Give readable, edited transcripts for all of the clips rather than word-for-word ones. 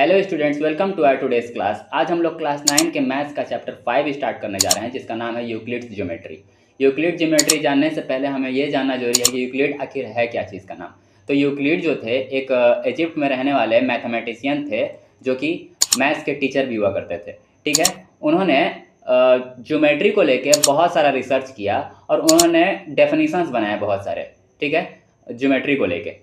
Hello students, welcome to our today's class. आज हम लोग क्लास 9 के मैथ्स का चैप्टर 5 स्टार्ट करने जा रहे हैं, जिसका नाम है यूक्लिड्स ज्योमेट्री। यूक्लिड ज्योमेट्री जानने से पहले हमें ये जानना जरूरी है कि यूक्लिड आखिर है क्या चीज़ का नाम। तो यूक्लिड जो थे एक इजिप्ट में रहने वाले मैथमेटिशियन थे, जो कि मैथ्स के टीचर भी हुआ करते थे। ठीक है, उन्होंने ज्योमेट्री को लेकर बहुत सारा रिसर्च किया और उन्होंने डेफिनेशंस बनाए बहुत सारे। ठीक है, ज्योमेट्री को लेके,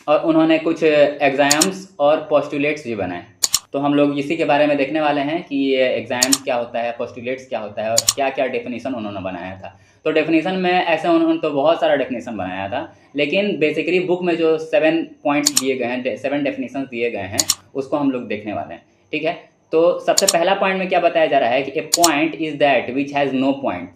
और उन्होंने कुछ एग्जाम्स और पोस्टुलेट्स भी बनाए। तो हम लोग इसी के बारे में देखने वाले हैं कि ये एग्जाम्स क्या होता है, पोस्टुलेट्स क्या होता है और क्या क्या डेफिनेशन उन्होंने बनाया था। तो डेफिनेशन में ऐसे उन्होंने तो बहुत सारा डेफिनेशन बनाया था, लेकिन बेसिकली बुक में जो 7 पॉइंट्स दिए गए हैं, 7 डेफिनेशन दिए गए हैं, उसको हम लोग देखने वाले हैं। ठीक है, तो सबसे पहला पॉइंट में क्या बताया जा रहा है कि a point is that which has no point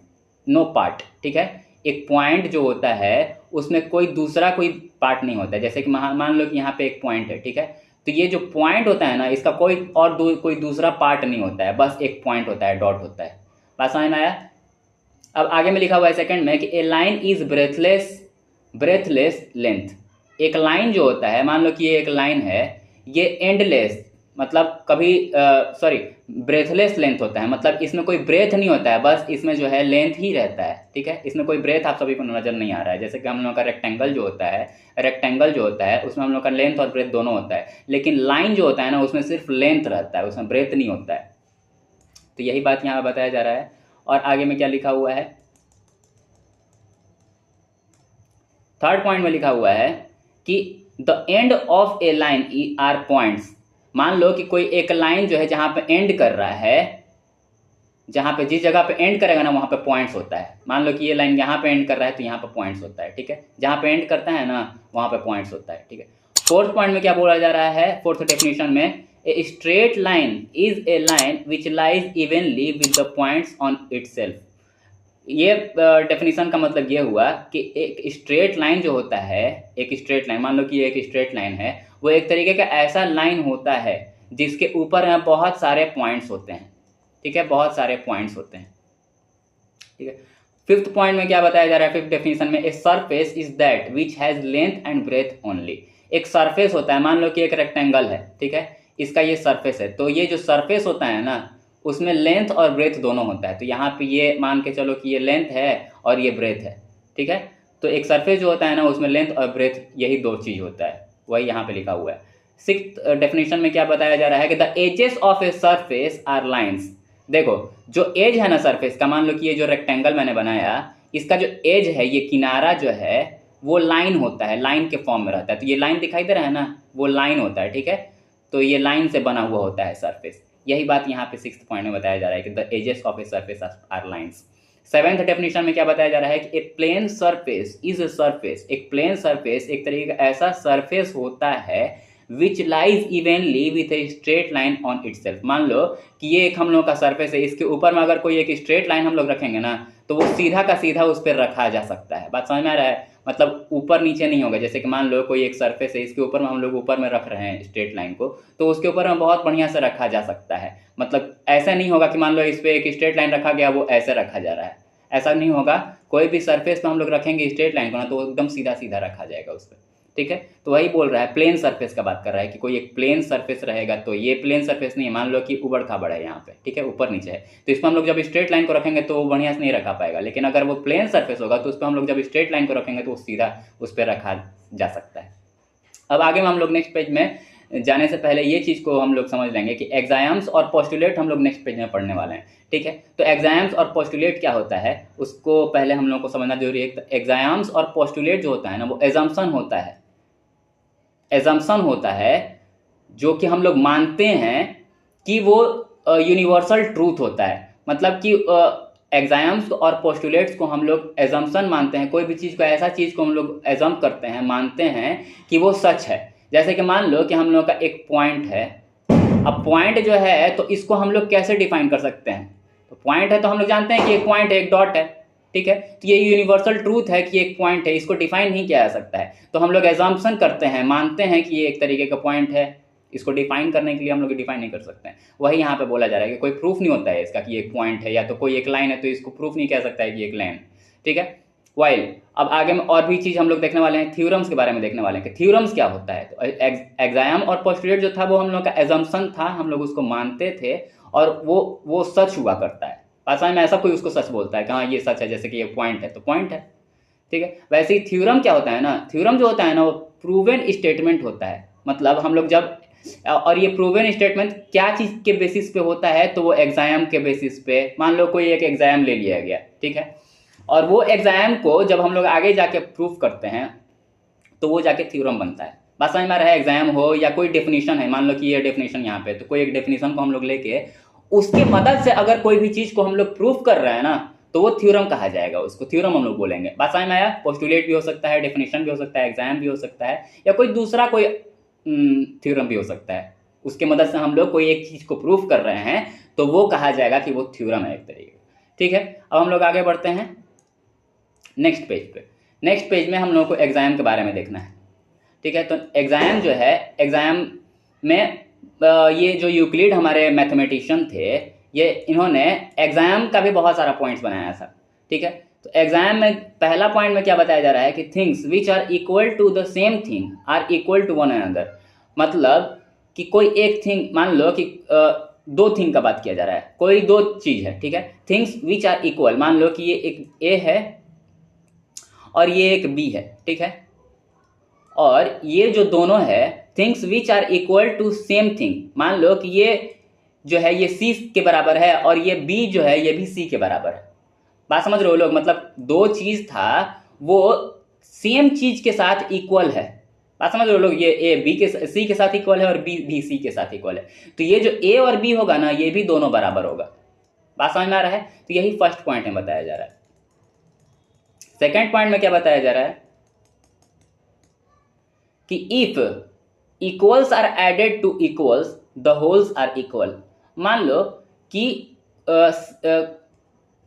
no part. ठीक है, एक पॉइंट जो होता है उसमें कोई दूसरा कोई पार्ट नहीं होता है। जैसे कि मान लो कि यहाँ पे एक पॉइंट है। ठीक है, तो ये जो पॉइंट होता है ना, इसका कोई और कोई दूसरा पार्ट नहीं होता है, बस एक पॉइंट होता है, डॉट होता है। बात समझ में आया? अब आगे में लिखा हुआ है सेकंड में कि ए लाइन इज ब्रेथलेस लेंथ। एक लाइन जो होता है, मान लो कि ये एक लाइन है, ये एंडलेस मतलब कभी ब्रेथलेस लेंथ होता है, मतलब इसमें कोई ब्रेथ नहीं होता है, बस इसमें जो है लेंथ ही रहता है। ठीक है, इसमें कोई ब्रेथ आप सभी को नजर नहीं आ रहा है। जैसे कि हम लोग का रेक्टेंगल जो होता है उसमें हम लोग का लेंथ और ब्रेथ दोनों होता है, लेकिन लाइन जो होता है ना, उसमें सिर्फ लेंथ रहता है, उसमें ब्रेथ नहीं होता है। तो यही बात यहाँ बताया जा रहा है। और आगे में क्या लिखा हुआ है, थर्ड पॉइंट में लिखा हुआ है कि the end of a line are points. मान लो कि कोई एक लाइन जो है जहां पे एंड कर रहा है, जहां पे जिस जगह पे एंड करेगा ना वहां पे पॉइंट्स होता है। मान लो कि ये लाइन यहाँ पे एंड कर रहा है तो यहाँ पे पॉइंट्स होता है। ठीक है, जहां पे एंड करता है ना वहां पे पॉइंट्स होता है। ठीक है, फोर्थ पॉइंट में क्या बोला जा रहा है, फोर्थ डेफिनेशन में, ए straight line is a line which lies evenly with the points on itself. ये डेफिनेशन का मतलब ये हुआ कि एक स्ट्रेट लाइन जो होता है, एक स्ट्रेट लाइन, मान लो कि एक स्ट्रेट लाइन है, वो एक तरीके का ऐसा लाइन होता है जिसके ऊपर में बहुत सारे पॉइंट्स होते हैं। ठीक है, बहुत सारे पॉइंट्स होते हैं। ठीक है, फिफ्थ पॉइंट में क्या बताया जा रहा है, फिफ्थ डेफिनेशन में, a surface is that which has length and breadth only. एक सरफेस होता है, मान लो कि एक रेक्टेंगल है, ठीक है, इसका ये सरफेस है, तो ये जो सरफेस होता है ना, उसमें लेंथ और ब्रेथ दोनों होता है। तो यहाँ पे ये मान के चलो कि ये लेंथ है और ये ब्रेथ है। ठीक है, तो एक सरफेस जो होता है ना, उसमें लेंथ और ब्रेथ यही दो चीज होता है, वही यहाँ पे लिखा हुआ है। सिक्स्थ डेफिनेशन में क्या बताया जा रहा है कि the edges of a surface are lines. देखो, जो एज है ना सरफेस का, मान लो कि ये जो रेक्टेंगल मैंने बनाया, इसका जो एज है, ये किनारा जो है वो लाइन होता है, लाइन के फॉर्म में रहता है। तो ये लाइन दिखाई दे रहा है ना, वो लाइन होता है। ठीक है, तो ये लाइन से बना हुआ होता है सरफेस। यही बात यहाँ पे सिक्स्थ पॉइंट में बताया जा रहा है कि the edges of a surface are lines. Seventh definition में क्या बताया जा रहा है कि a plane surface is a surface. एक प्लेन सरफेस एक तरीके का ऐसा सरफेस होता है which lies evenly with a straight line on itself. मान लो कि ये एक हम लोग का सरफेस है, इसके ऊपर में अगर कोई एक स्ट्रेट लाइन हम लोग रखेंगे ना, तो वो सीधा का सीधा उस पर रखा जा सकता है। बात समझ में आ रहा है? मतलब ऊपर नीचे नहीं होगा। जैसे कि मान लो कोई एक सरफेस है, इसके ऊपर में हम लोग ऊपर में रख रहे हैं स्ट्रेट लाइन को, तो उसके ऊपर में बहुत बढ़िया से रखा जा सकता है। मतलब ऐसा नहीं होगा कि मान लो इस पर एक स्ट्रेट लाइन रखा गया, वो ऐसे रखा जा रहा है, ऐसा नहीं होगा। कोई भी सरफेस पे हम लोग रखेंगे स्ट्रेट लाइन को ना, तो एकदम सीधा सीधा रखा जाएगा उस पर। ठीक है, तो वही बोल रहा है, प्लेन सरफेस का बात कर रहा है कि कोई एक प्लेन सरफेस रहेगा। तो ये प्लेन सरफेस नहीं है, मान लो कि उबड़ खाबड़ है यहाँ पे, ठीक है, ऊपर नीचे है, तो इस पर हम लोग जब स्ट्रेट लाइन को रखेंगे तो वो बढ़िया से नहीं रखा पाएगा। लेकिन अगर वो प्लेन सरफेस होगा तो उस पर हम लोग जब स्ट्रेट लाइन को रखेंगे तो वो सीधा उस पर रखा जा सकता है। अब आगे में हम लोग नेक्स्ट पेज में जाने से पहले ये चीज़ को हम लोग समझ लेंगे कि एग्जाम्स और पोस्टुलेट हम लोग नेक्स्ट पेज में पढ़ने वाले हैं। ठीक है, तो एग्जाम्स और पोस्टुलेट क्या होता है उसको पहले हम लोग को समझना जरूरी है। एग्जाम्स और पोस्टुलेट जो होता है ना, वो एजम्पशन होता है, एजम्पशन होता है जो कि हम लोग मानते हैं कि वो यूनिवर्सल ट्रूथ होता है। मतलब कि एग्जाम्स और पोस्टुलेट्स को हम लोग एजम्पशन मानते हैं, कोई भी चीज़ को, ऐसा चीज़ को हम लोग एजम्प करते हैं, मानते हैं कि वो सच है। जैसे कि मान लो कि हम लोग का एक पॉइंट है। अब पॉइंट जो है तो इसको हम लोग कैसे डिफाइन कर सकते हैं? तो पॉइंट है तो हम लोग जानते हैं कि एक पॉइंट है, एक डॉट है। ठीक है, तो ये यूनिवर्सल ट्रूथ है कि एक पॉइंट है, इसको डिफाइन नहीं किया जा सकता है। तो हम लोग एजम्पशन करते हैं, मानते हैं कि ये एक तरीके का पॉइंट है, इसको डिफाइन करने के लिए हम लोग डिफाइन नहीं कर सकते हैं। वही यहाँ पे बोला जा रहा है कि कोई प्रूफ नहीं होता है इसका कि एक पॉइंट है, या तो कोई एक लाइन है तो इसको प्रूफ नहीं कह सकता है कि एक लाइन। ठीक है, वाइल अब आगे में और भी चीज़ हम लोग देखने वाले हैं, थ्योरम्स के बारे में देखने वाले हैं कि थ्योरम्स क्या होता है। तो एग्जाम और पोस्टुलेट जो था वो हम लोग का एजम्पशन था, हम लोग उसको मानते थे और वो सच हुआ करता है। पास में ऐसा कोई उसको सच बोलता है कि हाँ ये सच है, जैसे कि ये पॉइंट है तो पॉइंट है, ठीक है। वैसे ही थ्योरम क्या होता है ना, थ्योरम जो होता है ना वो प्रूवन स्टेटमेंट होता है। मतलब हम लोग जब, और ये प्रूवन स्टेटमेंट क्या चीज़ के बेसिस पे होता है, तो वो एग्जाम के बेसिस पे, मान लो कोई एक एग्जाम ले लिया गया, ठीक है, और वो एग्जाम को जब हम लोग आगे जाके प्रूफ करते हैं तो वो जाके थ्योरम बनता है। बात समझ में आ रहा है। एग्जाम हो या कोई डेफिनेशन है, मान लो कि ये डेफिनेशन यहाँ पे, तो कोई एक डेफिनेशन को हम लोग लेके उसके मदद से अगर कोई भी चीज़ को हम लोग प्रूफ कर रहे हैं ना, तो वो थ्योरम कहा जाएगा, उसको थ्योरम हम लोग बोलेंगे। बात समझ में आया। पोस्टुलेट भी हो सकता है, डेफिनेशन भी हो सकता है, एग्जाम भी हो सकता है, या कोई दूसरा कोई थ्योरम भी हो सकता है, उसके मदद से हम लोग कोई एक चीज़ को प्रूफ कर रहे हैं, तो वो कहा जाएगा कि वो थ्योरम है एक तरीके का, ठीक है। अब हम लोग आगे बढ़ते हैं नेक्स्ट पेज पे। नेक्स्ट पेज में हम लोगों को एग्जाम के बारे में देखना है, ठीक है। तो एग्जाम जो है, एग्जाम में ये जो यूक्लिड हमारे मैथमेटिशियन थे, ये इन्होंने एग्जाम का भी बहुत सारा पॉइंट्स बनाया था, ठीक है। तो एग्जाम में पहला पॉइंट में क्या बताया जा रहा है कि things which are equal to the same thing are equal to one another. मतलब कि कोई एक थिंग, मान लो कि दो थिंग का बात किया जा रहा है, कोई दो चीज है, ठीक है। थिंग्स विच आर इक्वल, मान लो कि ये एक ए है और ये एक बी है, ठीक है। और ये जो दोनों है things which are equal to same thing, मान लो कि ये जो है ये सी के बराबर है और ये बी जो है ये भी सी के बराबर है। बात समझ रहे हो लोग। मतलब दो चीज था वो सेम चीज के साथ इक्वल है। बात समझ रहे हो लोग। ये ए बी के सी के साथ इक्वल है और बी भी सी के साथ इक्वल है, तो ये जो ए और बी होगा ना, ये भी दोनों बराबर होगा। बात समझ में आ रहा है। तो यही फर्स्ट पॉइंट में बताया जा रहा है। सेकेंड पॉइंट में क्या बताया जा रहा है कि if equals are added to equals the wholes are equal. मान लो कि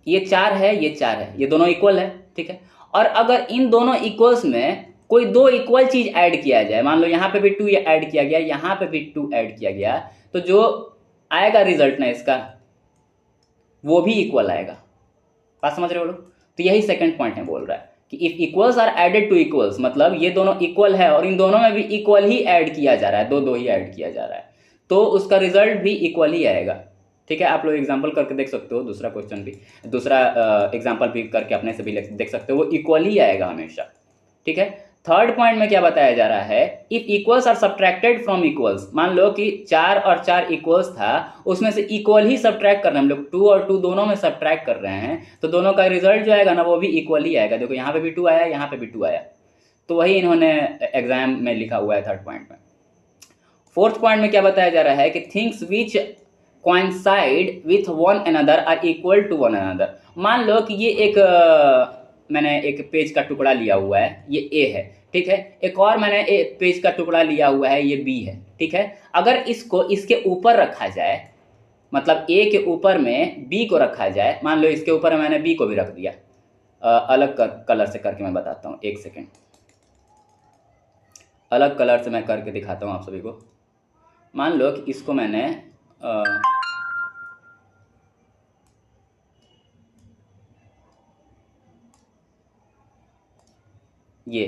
ये 4 है, ये 4 है, ये दोनों इक्वल है, ठीक है। और अगर इन दोनों इक्वल्स में कोई दो इक्वल चीज ऐड किया जाए, मान लो यहाँ पे भी 2 ऐड किया गया, यहाँ पे भी 2 ऐड किया गया, तो जो आएगा रिजल्ट ना इसका, वो भी इक्वल आएगा। बात समझ रहे हो लोग। तो यही सेकंड पॉइंट है, बोल रहा है कि if equals are added to equals, मतलब ये दोनों इक्वल है और इन दोनों में भी इक्वल ही ऐड किया जा रहा है, दो ही ऐड किया जा रहा है, तो उसका रिजल्ट भी इक्वल ही आएगा, ठीक है। आप लोग एग्जाम्पल करके देख सकते हो, दूसरा क्वेश्चन भी, दूसरा एग्जाम्पल भी करके अपने से भी देख सकते हो, वो इक्वल ही आएगा हमेशा, ठीक है। थर्ड पॉइंट में क्या बताया जा रहा है, if equals are subtracted from equals. मान लो कि 4 और 4 इक्वल्स था, उसमें से इक्वल ही सब्ट्रैक्ट कर रहे हैं हम लोग, 2 और 2 दोनों में सब्ट्रैक्ट कर रहे हैं, तो दोनों का रिजल्ट जो आएगा ना वो भी इक्वल ही आएगा। देखो यहाँ पे भी 2 आया, यहाँ पे भी 2 आया, तो वही इन्होंने एग्जाम में लिखा हुआ है थर्ड पॉइंट में। फोर्थ पॉइंट में क्या बताया जा रहा है कि things which coincide with one another are equal to one another. मान लो कि ये एक मैंने एक पेज का टुकड़ा लिया हुआ है, ये ए है, ठीक है। एक और मैंने एक पेज का टुकड़ा लिया हुआ है, ये बी है, ठीक है। अगर इसको इसके ऊपर रखा जाए, मतलब ए के ऊपर में बी को रखा जाए, मान लो इसके ऊपर मैंने बी को भी रख दिया, अलग कलर से करके मैं बताता हूँ, एक सेकेंड, अलग कलर से मैं करके दिखाता हूँ आप सभी को। मान लो कि इसको मैंने ये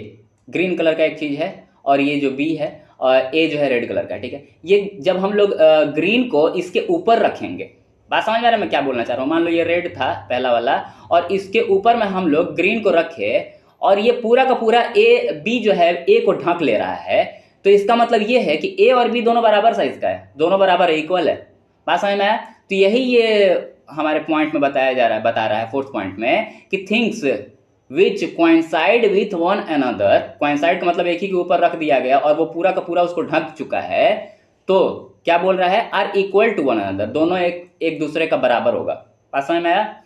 ग्रीन कलर का एक चीज़ है और ये जो बी है और ए जो है रेड कलर का, ठीक है। ये जब हम लोग ग्रीन को इसके ऊपर रखेंगे, बात समझ में आ रहा है मैं क्या बोलना चाह रहा हूँ। मान लो ये रेड था पहला वाला और इसके ऊपर में हम लोग ग्रीन को रखे और ये पूरा का पूरा ए बी जो है ए को ढक ले रहा है, तो इसका मतलब ये है कि ए और बी दोनों बराबर साइज का है, दोनों बराबर इक्वल है। बात समझ में आया। तो यही ये हमारे पॉइंट में बताया जा रहा है, बता रहा है फोर्थ पॉइंट में कि things which coincide with one another. Coincide का मतलब एक ही के ऊपर रख दिया गया और वो पूरा का पूरा उसको ढक चुका है, तो क्या बोल रहा है, are equal to one another, दोनों एक दूसरे का बराबर होगा। बात समझ में आया।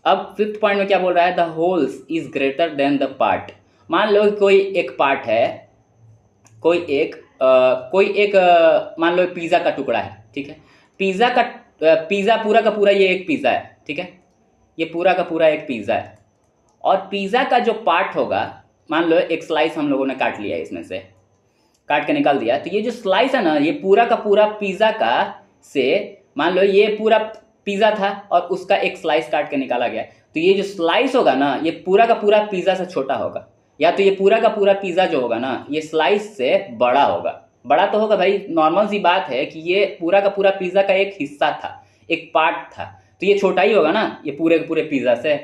अब फिफ्थ पॉइंट में क्या बोल रहा है, the holes is greater than the part. मान लो कोई एक पार्ट है, कोई एक मान लो पिज्जा का टुकड़ा है, ठीक है। पिज्जा पूरा का पूरा ये एक पिज्जा है, ठीक है। ये पूरा का पूरा एक पिज्जा है और पिज्जा का जो पार्ट होगा, मान लो एक स्लाइस हम लोगों ने काट लिया, इसमें से काट के निकाल दिया, तो ये जो स्लाइस है ना, ये पूरा का पूरा पिज्जा का से, मान लो ये पूरा पिज़्ज़ा था और उसका एक स्लाइस काट के निकाला गया, तो ये जो स्लाइस होगा ना ये पूरा का पूरा पिज़्ज़ा से छोटा होगा, या तो ये पूरा का पूरा पिज़्ज़ा जो होगा ना ये स्लाइस से बड़ा होगा। बड़ा तो होगा भाई, नॉर्मल सी बात है कि ये पूरा का पूरा पिज़्ज़ा का एक हिस्सा था, एक पार्ट था, तो ये छोटा ही होगा ना ये पूरे के पूरे पिज़्ज़ा से।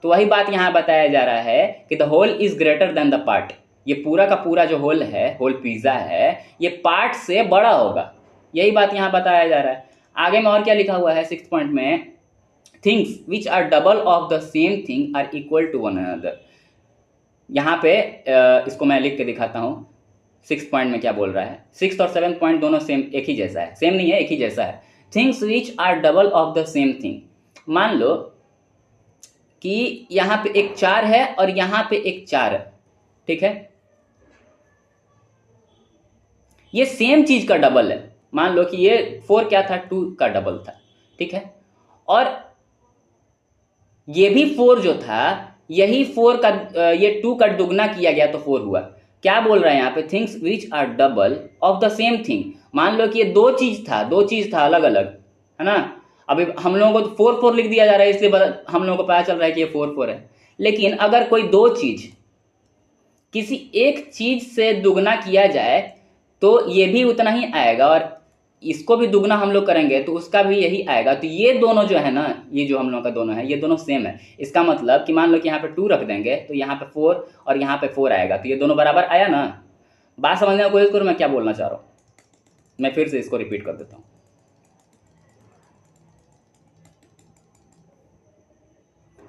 तो वही बात यहाँ बताया जा रहा है कि the whole is greater than the part, ये पूरा का पूरा जो होल है, होल पिज़्ज़ा है, ये पार्ट से बड़ा होगा, यही बात यहाँ बताया जा रहा है। आगे में और क्या लिखा हुआ है 6th पॉइंट में, things which are double of the same thing are equal to one another. यहाँ पे इसको मैं लिख के दिखाता हूँ 6th पॉइंट में क्या बोल रहा है। 6th और 7th पॉइंट दोनों सेम एक ही जैसा है, सेम नहीं है एक ही जैसा है। Things which are double of the same thing, मान लो कि यहाँ पे एक 4 है और यहाँ पे एक 4 है, ठीक है, ये सेम चीज का डबल है। मान लो कि ये 4 क्या था, 2 का डबल था, ठीक है, और ये भी 4 जो था यही 4 का ये 2 का दुगना किया गया तो 4 हुआ। क्या बोल रहा है यहाँ पे, things which are double of the same thing. मान लो कि ये दो चीज था अलग अलग, है ना। अभी हम लोगों को 4 4 लिख दिया जा रहा है, इसलिए हम लोगों को पता चल रहा है कि ये 4 4 है। लेकिन अगर कोई दो चीज किसी एक चीज से दुगना किया जाए तो ये भी उतना ही आएगा, और इसको भी दुगना हम लोग करेंगे तो उसका भी यही आएगा। तो ये दोनों जो है ना, ये जो हम लोग का दोनों है ये दोनों सेम है। इसका मतलब कि मान लो कि यहाँ पे 2 रख देंगे तो यहाँ पे 4 और यहाँ पे 4 आएगा, तो ये दोनों बराबर आया ना। बात समझने की कोशिश करो मैं क्या बोलना चाह रहा हूँ, मैं फिर से इसको रिपीट कर देता हूँ।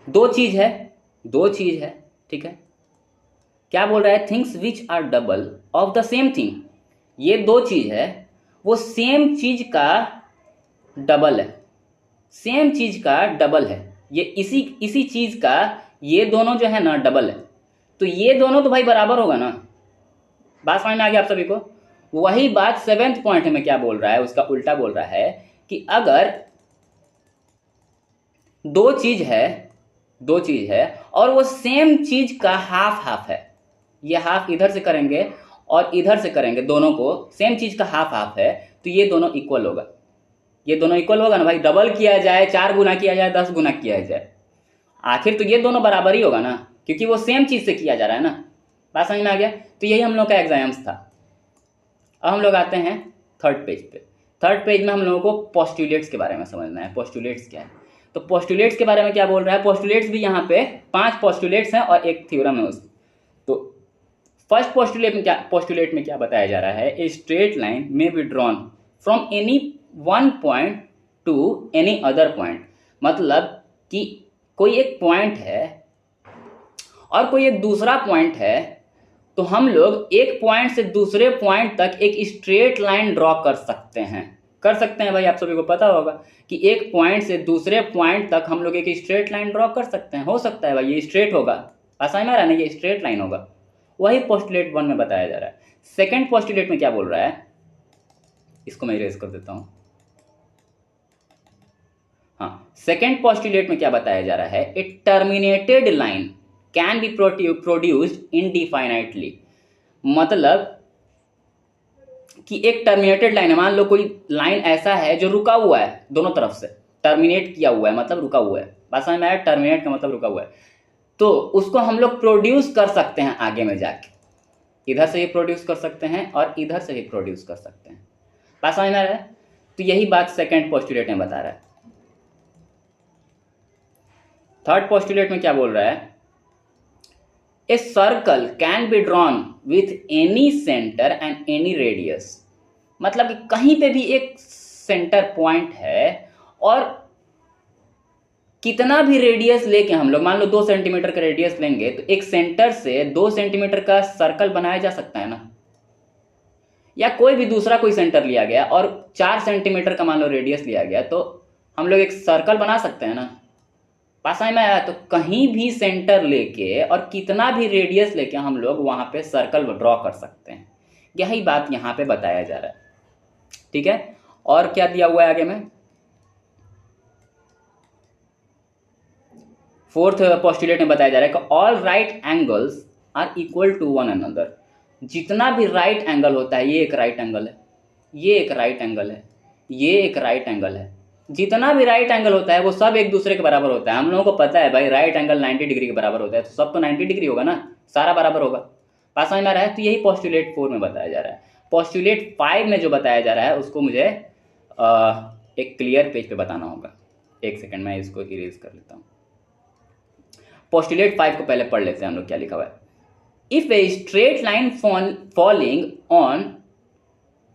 दो चीज है, ठीक है, क्या बोल रहा है, things which are double of the same thing. ये दो चीज है, वो सेम चीज का डबल है, सेम चीज का डबल है, ये इसी चीज का ये दोनों जो है ना डबल है, तो ये दोनों तो भाई बराबर होगा ना। बात समझ में आ गया आप सभी को। वही बात 7th पॉइंट में क्या बोल रहा है, उसका उल्टा बोल रहा है कि अगर दो चीज है और वो सेम चीज का हाफ हाफ है, ये हाफ इधर से करेंगे और इधर से करेंगे, दोनों को सेम चीज का हाफ हाफ है, तो ये दोनों इक्वल होगा। ये दोनों इक्वल होगा ना भाई, डबल किया जाए, 4 गुना किया जाए, 10 गुना किया जाए, आखिर तो ये दोनों बराबर ही होगा ना, क्योंकि वो सेम चीज से किया जा रहा है ना। बात समझ में आ गया। तो यही हम लोग का एग्जाम्स था। अब हम लोग आते हैं 3rd पेज पे। 3rd पेज में हम लोगों को पोस्टुलेट्स के बारे में समझना है। पोस्टुलेट्स क्या है, तो पोस्टुलेट्स के बारे में क्या बोल रहा है, पोस्टुलेट्स भी यहाँ पे 5 पोस्टुलेट्स हैं और एक थ्योरम है उसकी। तो फर्स्ट पोस्टुलेट में क्या बताया जा रहा है, ए स्ट्रेट लाइन में be drawn from any one point two any other point. मतलब कि कोई एक पॉइंट है और कोई एक दूसरा पॉइंट है, तो हम लोग एक पॉइंट से दूसरे पॉइंट तक एक स्ट्रेट लाइन ड्रॉ कर सकते हैं भाई। आप सभी को पता होगा कि एक पॉइंट से दूसरे पॉइंट तक हम लोग एक स्ट्रेट लाइन ड्रॉ कर सकते हैं। हो सकता है भाई ये स्ट्रेट होगा, आसान में आ रहा है ना, ये स्ट्रेट लाइन होगा। वही पोस्टुलेट 1 में बताया जा रहा है। 2nd पोस्टुलेट में क्या बोल रहा है, इसको मैं इरेज कर देता हूं। हाँ, 2nd पोस्टुलेट में क्या बताया जा रहा है, a terminated line can be produced indefinitely. मतलब कि एक टर्मिनेटेड लाइन है, मान लो कोई लाइन ऐसा है जो रुका हुआ है दोनों तरफ से, टर्मिनेट किया हुआ है मतलब रुका हुआ है। बात समझ में आया, टर्मिनेट का मतलब रुका हुआ है, तो उसको हम लोग प्रोड्यूस कर सकते हैं आगे में जाके, इधर से ही प्रोड्यूस कर सकते हैं और इधर से ही प्रोड्यूस कर सकते हैं। बात समझ में आ रहा है। तो यही बात 2nd पोस्टुलेट में बता रहा है। 3rd पोस्टुलेट में क्या बोल रहा है, a circle can be drawn with any centre and any radius. मतलब कि कहीं पे भी एक सेंटर पॉइंट है और कितना भी रेडियस लेके हम लोग, मान लो 2 सेंटीमीटर का रेडियस लेंगे तो एक सेंटर से 2 सेंटीमीटर का सर्कल बनाया जा सकता है ना। या कोई भी दूसरा कोई सेंटर लिया गया और 4 सेंटीमीटर का मान लो रेडियस लिया गया, तो हम लोग एक सर्कल बना सकते हैं ना। पास में आया। तो कहीं भी सेंटर लेके और कितना भी रेडियस लेके हम लोग वहां पे सर्कल ड्रॉ कर सकते हैं। यही बात यहाँ पे बताया जा रहा है, ठीक है। और क्या दिया हुआ है आगे में, 4th पोस्टुलेट में बताया जा रहा है कि all right angles are equal to one another. जितना भी राइट एंगल होता है, ये एक राइट एंगल है, ये एक राइट एंगल है, ये एक राइट एंगल है, जितना भी राइट एंगल होता है वो सब एक दूसरे के बराबर होता है। हम लोगों को पता है भाई राइट एंगल 90 डिग्री के बराबर होता है, तो सब तो 90 डिग्री होगा ना, सारा बराबर होगा। बात समझ में आ रहा है? तो यही पोस्टुलेट 4 में बताया जा रहा है। पोस्टुलेट 5 में जो बताया जा रहा है उसको मुझे एक क्लियर पेज पे बताना होगा। एक सेकंड में इसको इरेज कर लेता हूँ। पोस्टुलेट 5 को पहले पढ़ लेते हैं हम लोग, क्या लिखा हुआ है। If a straight line falling on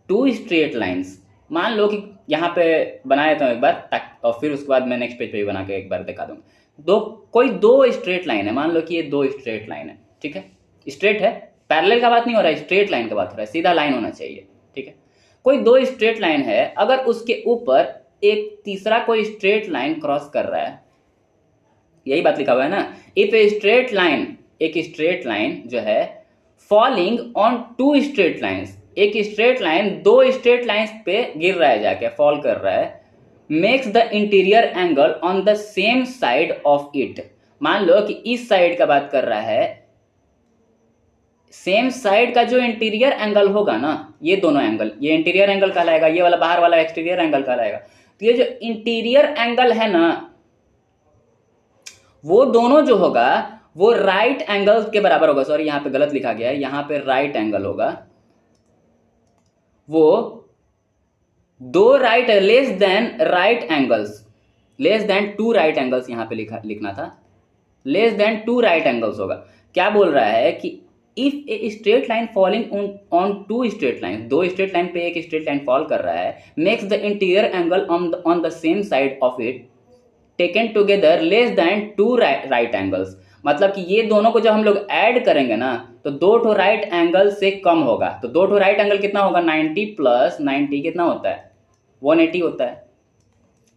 two straight lines, मान लो कि यहाँ पे बना देता हूँ एक बार, और फिर उसके बाद मैं नेक्स्ट पेज पे भी बना के एक बार दिखा दूंगा। कोई दो स्ट्रेट लाइन है, मान लो कि ये दो स्ट्रेट लाइन है, ठीक है, स्ट्रेट है, पैरेलल का बात नहीं हो रहा है, स्ट्रेट लाइन का बात हो रहा है, सीधा लाइन होना चाहिए, ठीक है। कोई दो स्ट्रेट लाइन है, अगर उसके ऊपर एक तीसरा कोई स्ट्रेट लाइन क्रॉस कर रहा है, यही बात लिखा हुआ है ना। इफ ए स्ट्रेट लाइन, एक स्ट्रेट लाइन जो है falling on two straight lines, एक स्ट्रेट लाइन दो स्ट्रेट लाइन्स पे गिर रहा है, जाके फॉल कर रहा है, makes the interior angle on the same side of it. मान लो कि इस साइड का बात कर रहा है, सेम साइड का जो इंटीरियर एंगल होगा ना, ये दोनों एंगल, ये इंटीरियर एंगल कहलाएगा, ये वाला बाहर वाला एक्सटीरियर एंगल कहलाएगा। तो ये जो इंटीरियर एंगल है ना, वो दोनों जो होगा वो राइट एंगल के बराबर होगा। सॉरी यहां पे गलत लिखा गया है, यहां पे राइट एंगल होगा, वो दो right less than right angles, less than two right angles, यहां पे लिखना था less than two right angles होगा। क्या बोल रहा है कि if a straight line falling on two straight line, दो स्ट्रेट लाइन पे एक स्ट्रेट लाइन फॉल कर रहा है, makes the interior angle on the same side of it taken together less than two right angles. मतलब कि ये दोनों को जब हम लोग ऐड करेंगे ना, तो दो ठो राइट एंगल से कम होगा। तो दो ठो राइट एंगल कितना होगा, 90 प्लस 90 कितना होता है, 180 होता है।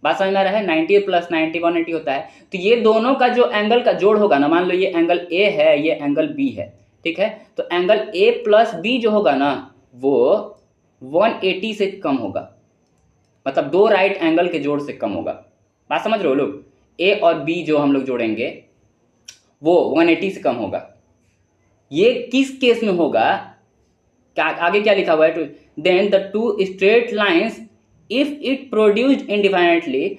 बात समझ में आ रहा है? 90 प्लस 90 180 होता है। तो ये दोनों का जो एंगल का जोड़ होगा ना, मान लो ये एंगल ए है, ये एंगल बी है, ठीक है, तो एंगल ए प्लस बी जो होगा ना, वो 180 से कम होगा, मतलब दो राइट एंगल के जोड़ से कम होगा। बात समझ रहे हो लोग? ए और बी जो हम लोग जोड़ेंगे वो 180 से कम होगा। ये किस केस में होगा, क्या आगे क्या लिखा हुआ है, then the two straight lines if it produced indefinitely,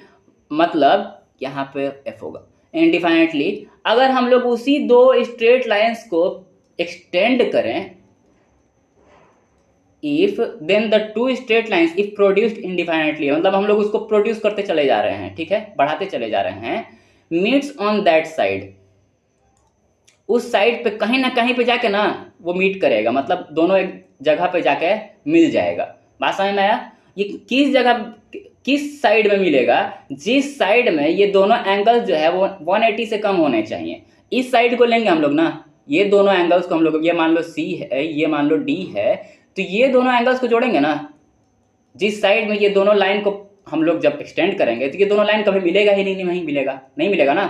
मतलब यहां पे एफ होगा, इंडिफाइनेटली। अगर हम लोग उसी दो स्ट्रेट लाइंस को एक्सटेंड करें, if then the two straight lines if produced indefinitely, मतलब हम लोग उसको प्रोड्यूस करते चले जा रहे हैं, ठीक है, बढ़ाते चले जा रहे हैं, मीट्स ऑन दैट साइड, उस साइड पे कहीं ना कहीं पे जाके ना वो मीट करेगा, मतलब दोनों एक जगह पे जाके मिल जाएगा। बात समझ में आया? ये किस जगह, किस साइड में मिलेगा, जिस साइड में ये दोनों एंगल्स जो है वो 180 से कम होने चाहिए। इस साइड को लेंगे हम लोग ना, ये दोनों एंगल्स को हम लोग, ये मान लो सी है, ये मान लो डी है, तो ये दोनों एंगल्स को जोड़ेंगे ना, जिस साइड में ये दोनों लाइन को हम लोग जब एक्सटेंड करेंगे, तो ये दोनों लाइन कभी मिलेगा ही नहीं मिलेगा, नहीं मिलेगा ना।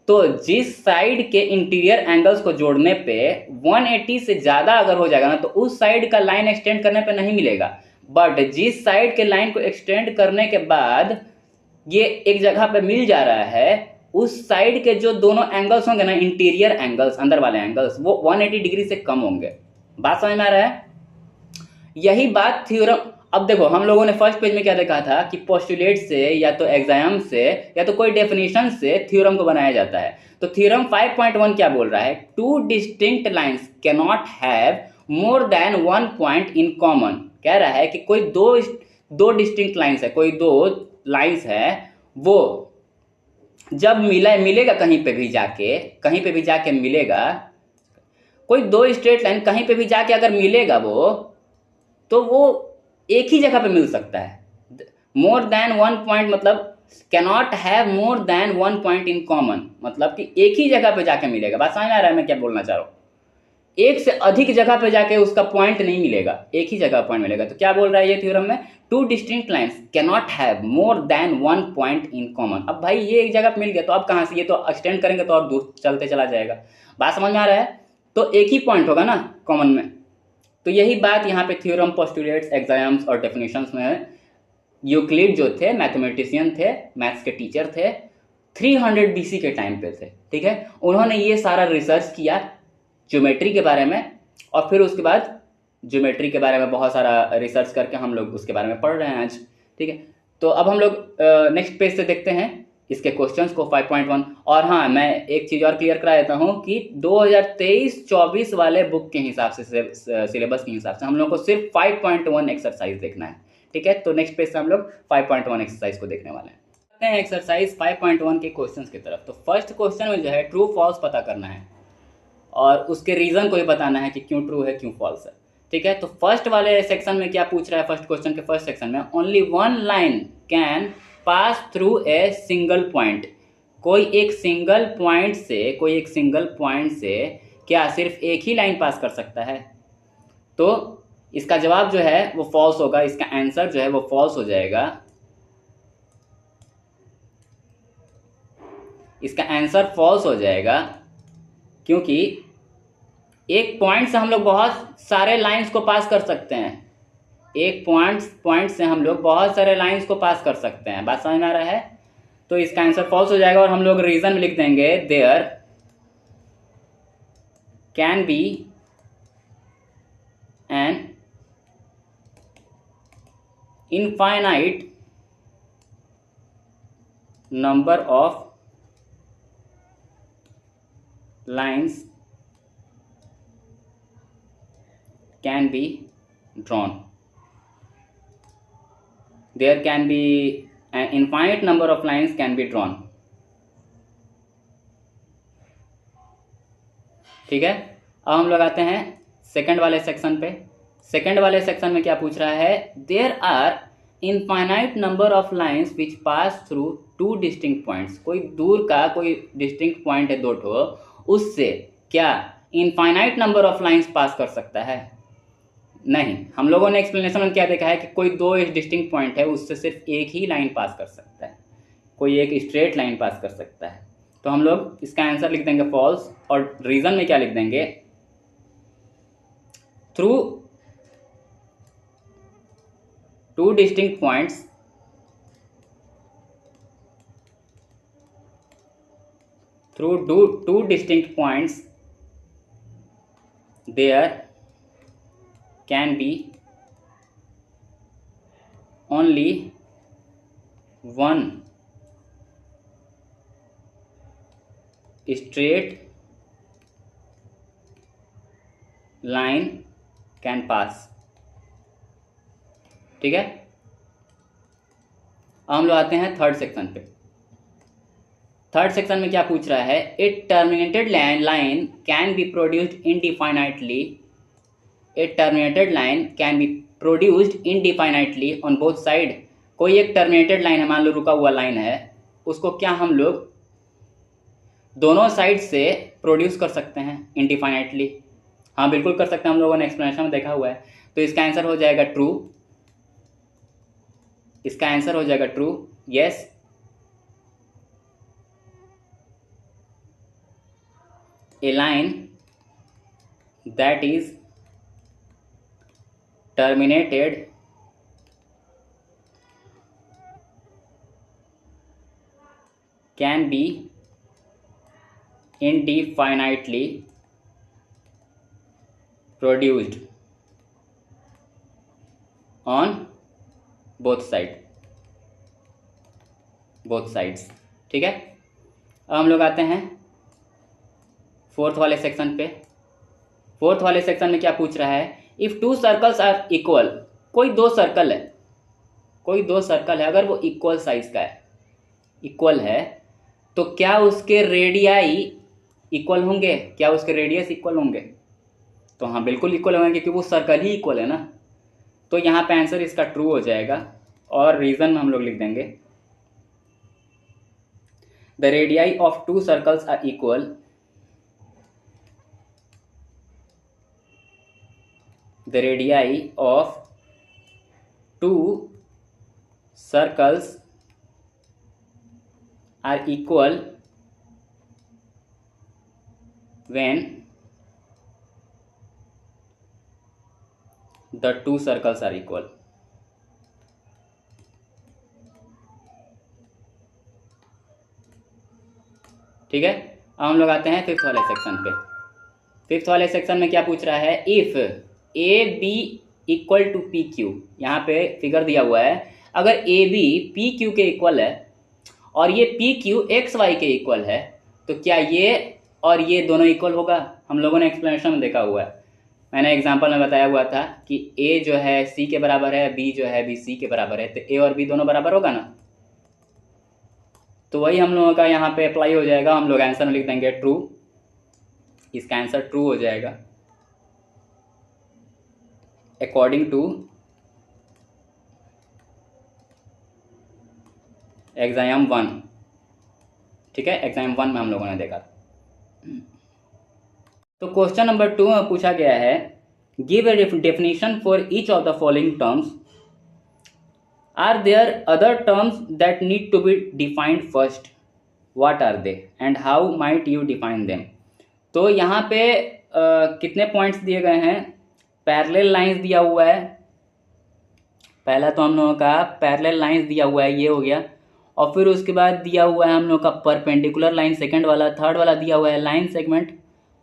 तो जिस साइड के इंटीरियर एंगल्स को जोड़ने पे 180 से ज्यादा अगर हो जाएगा ना, तो उस साइड का लाइन एक्सटेंड करने पे नहीं मिलेगा। बट जिस साइड के लाइन को एक्सटेंड करने के बाद ये एक जगह पे मिल जा रहा है, उस साइड के जो दोनों एंगल्स होंगे ना, इंटीरियर एंगल्स, अंदर वाले एंगल्स, वो 180 डिग्री से कम होंगे। बात समझ में आ रहा है? यही बात थ्योरम। अब देखो हम लोगों ने फर्स्ट पेज में क्या देखा था कि पोस्टुलेट से या तो एग्जाम से या तो कोई डेफिनेशन से थ्योरम को बनाया जाता है। तो थ्योरम 5.1 क्या बोल रहा है, two distinct lines can not have more than one point in common. कह रहा है कि कोई दो डिस्टिंक्ट लाइंस है, कोई दो लाइंस है, वो जब मिलेगा कहीं पे भी जाके मिलेगा, कोई दो स्ट्रेट लाइन कहीं पे भी जाके अगर मिलेगा वो, तो वो एक ही जगह पे मिल सकता है। मोर देन वन पॉइंट मतलब cannot have more than one point in common, मतलब कि एक ही जगह पे जाके मिलेगा। बात समझ में आ रहा है मैं क्या बोलना चाह रहा हूँ? एक से अधिक जगह पे जाके उसका पॉइंट नहीं मिलेगा, एक ही जगह पॉइंट मिलेगा। तो क्या बोल रहा है ये थ्योरम में, two distinct lines cannot have more than one point in common. अब भाई ये एक जगह पे मिल गया, तो अब कहाँ से, ये तो एक्सटेंड करेंगे तो और दूर चलते चला जाएगा। बात समझ में आ रहा है? तो एक ही पॉइंट होगा ना कॉमन में। तो यही बात यहाँ पे थ्योरम, पोस्टुलेट्स, एग्जाम्स और डेफिनेशंस में यूक्लिड जो थे, मैथमेटिशियन थे, मैथ्स के टीचर थे, 300 BC के टाइम पे थे, ठीक है। उन्होंने ये सारा रिसर्च किया ज्योमेट्री के बारे में, और फिर उसके बाद ज्योमेट्री के बारे में बहुत सारा रिसर्च करके हम लोग उसके बारे में पढ़ रहे हैं आज, ठीक है। तो अब हम लोग नेक्स्ट पेज से देखते हैं इसके क्वेश्चंस को 5.1। और हाँ, मैं एक चीज़ और क्लियर करा देता हूँ कि 2023-24 वाले बुक के हिसाब से, सिलेबस के हिसाब से हम लोग को सिर्फ 5.1 एक्सरसाइज देखना है। ठीक है, तो नेक्स्ट पेज से हम लोग 5.1 एक्सरसाइज को देखने वाले हैं। एक्सरसाइज 5.1 के क्वेश्चंस की तरफ। तो फर्स्ट क्वेश्चन में जो है ट्रू फॉल्स पता करना है और उसके रीज़न को भी बताना है कि क्यों ट्रू है क्यों फॉल्स है। ठीक है, तो फर्स्ट वाले सेक्शन में क्या पूछ रहा है, फर्स्ट क्वेश्चन के फर्स्ट सेक्शन में only one line can pass through a single point. कोई एक सिंगल पॉइंट से क्या सिर्फ एक ही लाइन पास कर सकता है? तो इसका जवाब जो है वो फॉल्स होगा, इसका आंसर जो है वो फॉल्स हो जाएगा। इसका आंसर फॉल्स हो जाएगा क्योंकि एक पॉइंट से हम लोग बहुत सारे लाइंस को पास कर सकते हैं। एक पॉइंट से हम लोग बहुत सारे लाइंस को पास कर सकते हैं। बात समझ में आ रहा है? तो इसका आंसर फॉल्स हो जाएगा और हम लोग रीजन में लिख देंगे there can be an infinite number of lines can be drawn. There can be an infinite number of lines can be drawn. ठीक है, अब हम लोग आते हैं सेकंड वाले सेक्शन पे। सेकंड वाले सेक्शन में क्या पूछ रहा है, there are infinite number of lines which pass through two distinct points. कोई दूर का कोई डिस्टिंक्ट पॉइंट है दो ठो, उससे क्या infinite number of lines pass कर सकता है? नहीं। हम लोगों ने एक्सप्लेनेशन में क्या देखा है कि कोई दो डिस्टिंक्ट पॉइंट है उससे सिर्फ एक ही लाइन पास कर सकता है, कोई एक स्ट्रेट लाइन पास कर सकता है। तो हम लोग इसका आंसर लिख देंगे फॉल्स और रीजन में क्या लिख देंगे, through two distinct points there can be only one straight line can pass। ठीक है, अब हम लोग आते हैं थर्ड सेक्शन पे। थर्ड सेक्शन में क्या पूछ रहा है, a terminated line can be produced indefinitely. A terminated line can be produced indefinitely on both side. कोई एक टर्मिनेटेड लाइन है, मान लो रुका हुआ लाइन है, उसको क्या हम लोग दोनों साइड से प्रोड्यूस कर सकते हैं इनडिफाइनाइटली? हाँ, बिल्कुल कर सकते हैं, हम लोगों ने एक्सप्लेनेशन में देखा हुआ है। तो इसका आंसर हो जाएगा ट्रू। इसका आंसर हो जाएगा true, yes. A line that is terminated can be indefinitely produced on both sides। ठीक है, अब हम लोग आते हैं फोर्थ वाले सेक्शन पे। फोर्थ वाले सेक्शन में क्या पूछ रहा है, if two circles are equal. कोई दो सर्कल है, अगर वो इक्वल साइज का है, इक्वल है, तो क्या उसके रेडियाई इक्वल होंगे? क्या उसके रेडियस इक्वल होंगे? तो हाँ, बिल्कुल इक्वल होंगे क्योंकि वो सर्कल ही इक्वल है ना। तो यहाँ पे आंसर इसका ट्रू हो जाएगा और रीजन में हम लोग लिख देंगे the radii of two circles are equal. The radii of two circles are equal when the two circles are equal। ठीक है, अब हम लोग आते हैं फिफ्थ वाले सेक्शन पे। फिफ्थ वाले सेक्शन में क्या पूछ रहा है, if A B equal to P Q. यहाँ पे फिगर दिया हुआ है, अगर ए बी पी क्यू के इक्वल है और ये पी क्यू एक्स वाई के इक्वल है, तो क्या ये और ये दोनों इक्वल होगा? हम लोगों ने एक्सप्लेनेशन में देखा हुआ है, मैंने एग्जांपल में बताया हुआ था कि ए जो है सी के बराबर है, बी जो है बी सी के बराबर है, तो ए और बी दोनों बराबर होगा ना। तो वही हम लोगों का यहाँ पे अप्लाई हो जाएगा। हम लोग आंसर में लिख देंगे ट्रू, इसका आंसर ट्रू हो जाएगा अकॉर्डिंग टू एग्जाम 1। ठीक है, एग्जाम 1 में हम लोगों ने देखा। तो क्वेश्चन नंबर 2 में पूछा गया है, give a definition for each of the following terms, are there other terms that need to be defined first, what are they and how might you define them. तो यहाँ पे कितने पॉइंट्स दिए गए हैं? पैरेलल लाइंस दिया हुआ है, पहला तो हम लोगों का पैरेलल लाइंस दिया हुआ है, ये हो गया। और फिर उसके बाद दिया हुआ है हम लोग का परपेंडिकुलर लाइन, सेकंड वाला। थर्ड वाला दिया हुआ है लाइन सेगमेंट।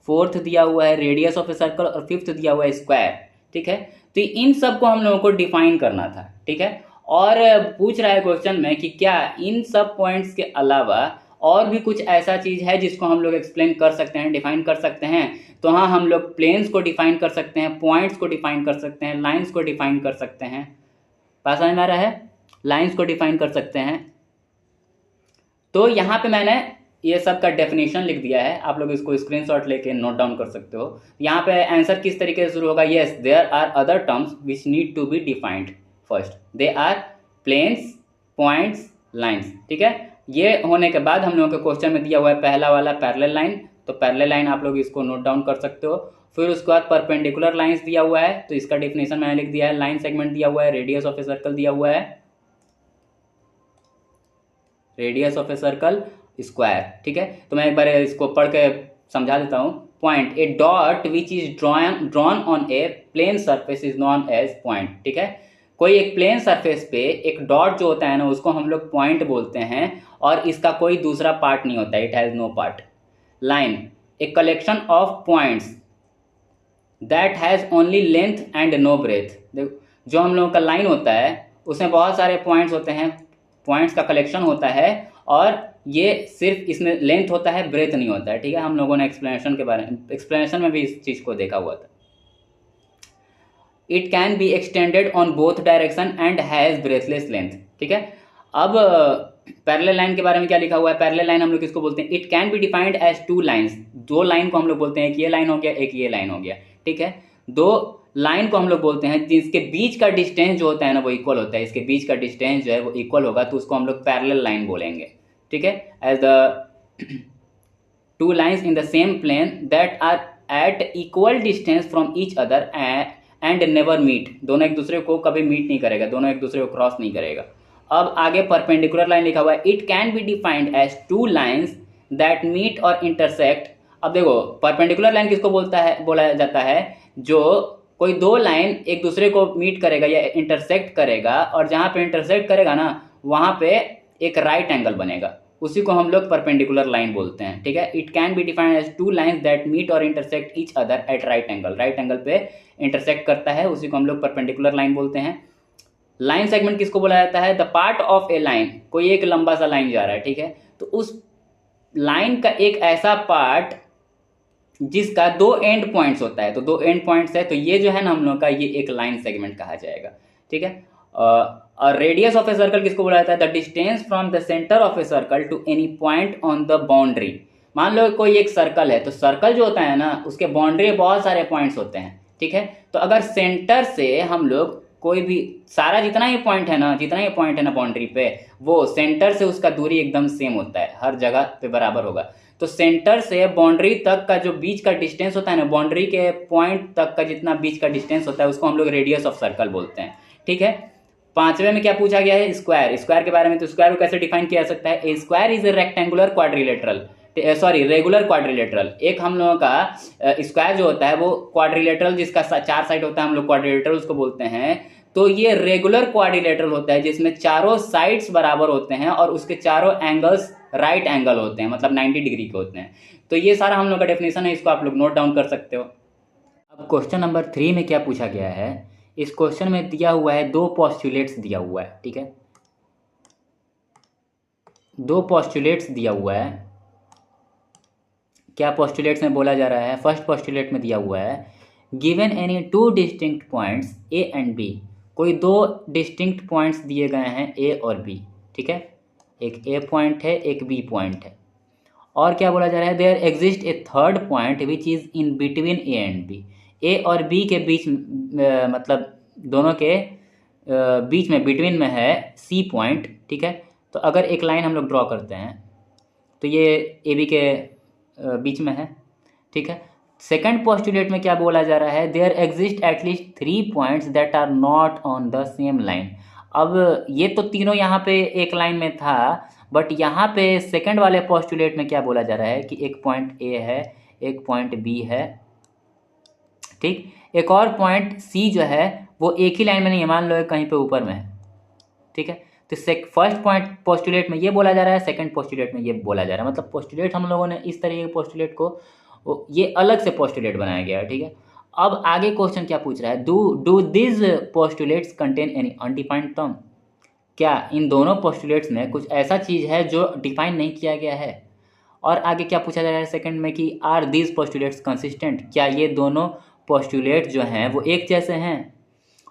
फोर्थ दिया हुआ है रेडियस ऑफ ए सर्कल। और फिफ्थ दिया हुआ है स्क्वायर। ठीक है, तो इन सब को हम लोगों को डिफाइन करना था। ठीक है, और पूछ रहा है क्वेश्चन में कि क्या इन सब पॉइंट्स के अलावा और भी कुछ ऐसा चीज़ है जिसको हम लोग एक्सप्लेन कर सकते हैं, डिफाइन कर सकते हैं। तो हाँ, हम लोग प्लेन्स को डिफाइन कर सकते हैं, पॉइंट्स को डिफाइन कर सकते हैं, लाइन्स को डिफाइन कर सकते हैं। पास समझ में आ रहा है? लाइन्स को डिफाइन कर सकते हैं। तो यहाँ पे मैंने ये सब का डेफिनेशन लिख दिया है, आप लोग इसको स्क्रीनशॉट लेके नोट डाउन कर सकते हो। यहाँ पे आंसर किस तरीके से शुरू होगा? Yes, there are other terms which need to be defined first, they are planes, points, lines. ठीक है, ये होने के बाद हम लोगों के क्वेश्चन में दिया हुआ है पहला वाला पैरेलल लाइन, तो पैरेलल लाइन आप लोग इसको नोट डाउन कर सकते हो। फिर उसके बाद परपेंडिकुलर लाइंस दिया हुआ है, तो इसका डेफिनेशन मैंने लिख दिया है। लाइन सेगमेंट दिया हुआ है, रेडियस ऑफ ए सर्कल दिया हुआ है, radius of a circle, square. ठीक है, तो मैं एक बार इसको पढ़ के समझा देता हूँ। Point, a dot which is drawn on a plane surface is known as point. ठीक है, कोई एक प्लेन सरफेस पे एक डॉट जो होता है ना, उसको हम लोग पॉइंट बोलते हैं, और इसका कोई दूसरा पार्ट नहीं होता, it has no part. Line, a collection of points that has only length and no breadth. जो हम लोगों का लाइन होता है उसमें बहुत सारे पॉइंट्स होते हैं, पॉइंट्स का कलेक्शन होता है, और ये सिर्फ इसमें लेंथ होता है, ब्रेथ नहीं होता है। ठीक है, हम लोगों ने एक्सप्लेनेशन में भी इस चीज़ को देखा हुआ था। It can be extended on both direction and has breathless length. ठीक है, अब पैरेलल लाइन के बारे में क्या लिखा हुआ है? पैरेलल लाइन हम लोग किसको बोलते हैं? It can be defined as two lines. दो लाइन को हम लोग बोलते हैं, एक ये लाइन हो गया, एक ये लाइन हो गया। ठीक है, दो लाइन को हम लोग बोलते हैं जिसके बीच का डिस्टेंस जो होता है ना वो इक्वल होता है, इसके बीच का डिस्टेंस जो है वो इक्वल होगा, तो उसको हम लोग पैरेलल लाइन बोलेंगे। ठीक है, as the two lines in the same plane that are at equal distance from each other and never meet. दोनों एक दूसरे को कभी मीट नहीं करेगा, दोनों एक दूसरे को क्रॉस नहीं करेगा। अब आगे परपेंडिकुलर लाइन लिखा हुआ है, it can be defined as two lines that meet और इंटरसेक्ट। अब देखो, परपेंडिकुलर लाइन किसको बोला जाता है? जो कोई दो लाइन एक दूसरे को मीट करेगा या इंटरसेक्ट करेगा, और जहाँ पे इंटरसेक्ट करेगा ना वहाँ पे एक राइट एंगल बनेगा, उसी को हम लोग परपेंडिकुलर लाइन बोलते हैं। ठीक है, it can be defined as two lines that meet और intersect each other at right angle. Right angle पे इंटरसेक्ट करता है, उसी को हम लोग परपेंडिकुलर लाइन बोलते हैं। लाइन सेगमेंट किसको बोला जाता है? The part of a line, कोई एक लंबा सा लाइन जा रहा है। ठीक है, तो उस लाइन का एक ऐसा पार्ट जिसका दो एंड पॉइंट्स होता है, तो दो एंड पॉइंट्स है, तो ये जो है ना हम लोग का, ये एक लाइन सेगमेंट कहा जाएगा। ठीक है, और रेडियस ऑफ ए सर्कल किसको बोला जाता है? The distance from the centre of a circle to any point on the boundary. मान लो कोई एक सर्कल है, तो सर्कल जो होता है ना उसके बाउंड्री में बहुत सारे पॉइंट्स होते हैं। ठीक है, तो अगर सेंटर से हम लोग कोई भी सारा जितना ही पॉइंट है ना बाउंड्री पे, वो सेंटर से उसका दूरी एकदम सेम होता है, हर जगह पे बराबर होगा। तो सेंटर से बाउंड्री तक का जो बीच का डिस्टेंस होता है ना, बाउंड्री के पॉइंट तक का जितना बीच का डिस्टेंस होता है, उसको हम लोग रेडियस ऑफ सर्कल बोलते हैं। ठीक है, पांचवें में क्या पूछा गया है? स्क्वायर। स्क्वायर के बारे में, तो स्क्वायर को कैसे डिफाइन किया जा सकता है? A square is a rectangular quadrilateral, regular quadrilateral. एक हम लोगों का स्क्वायर जो होता है वो क्वाड्रिलेटरल, जिसका चार साइड होता है, हम लोग क्वाड्रिलेटरल उसको बोलते हैं। तो ये रेगुलर क्वाड्रिलेटरल होता है जिसमें चारों साइड्स बराबर होते हैं और उसके चारों एंगल्स राइट एंगल होते हैं, मतलब 90 डिग्री के होते हैं। तो ये सारा हम लोग का डेफिनेशन है, इसको आप लोग नोट डाउन कर सकते हो। अब क्वेश्चन नंबर 3 में क्या पूछा गया है? इस क्वेश्चन में दिया हुआ है, दो पोस्टुलेट्स दिया हुआ है। ठीक है, दो पोस्टुलेट्स दिया हुआ है। क्या पोस्टुलेट्स में बोला जा रहा है? फर्स्ट पोस्टुलेट में दिया हुआ है given any two distinct points A and B. कोई दो डिस्टिंक्ट पॉइंट्स दिए गए हैं ए और बी, ठीक है। एक ए पॉइंट है, एक बी पॉइंट है। और क्या बोला जा रहा है? There exist a third point which is in between A and B. A और बी के बीच मतलब दोनों के बीच में, बिटवीन में है सी पॉइंट, ठीक है। तो अगर एक लाइन हम लोग ड्रॉ करते हैं तो ये ए बी के बीच में है, ठीक है। सेकंड पोस्टुलेट में क्या बोला जा रहा है? There exist at least 3 points that are not on the same line. अब ये तो तीनों यहाँ पे एक लाइन में था, बट यहाँ पे सेकंड वाले पोस्टुलेट में क्या बोला जा रहा है कि एक पॉइंट ए है, एक पॉइंट बी है, ठीक। एक और पॉइंट सी जो है वो एक ही लाइन में नहीं है, मान लो कहीं पे ऊपर में है, ठीक है। तो फर्स्ट पॉइंट पोस्टुलेट में ये बोला जा रहा है, सेकंड पोस्टुलेट में ये बोला जा रहा है। मतलब पोस्टुलेट हम लोगों ने इस तरीके के पोस्टुलेट को ये अलग से पोस्टुलेट बनाया गया है, ठीक है। अब आगे क्वेश्चन क्या पूछ रहा है? Do this postulates contain any undefined term. क्या इन दोनों पोस्टुलेट्स में कुछ ऐसा चीज़ है जो डिफाइन नहीं किया गया है? और आगे क्या पूछा जा रहा है सेकंड में कि आर दीज पोस्टुलेट्स कंसिस्टेंट। क्या ये दोनों पोस्टुलेट जो हैं वो एक जैसे हैं?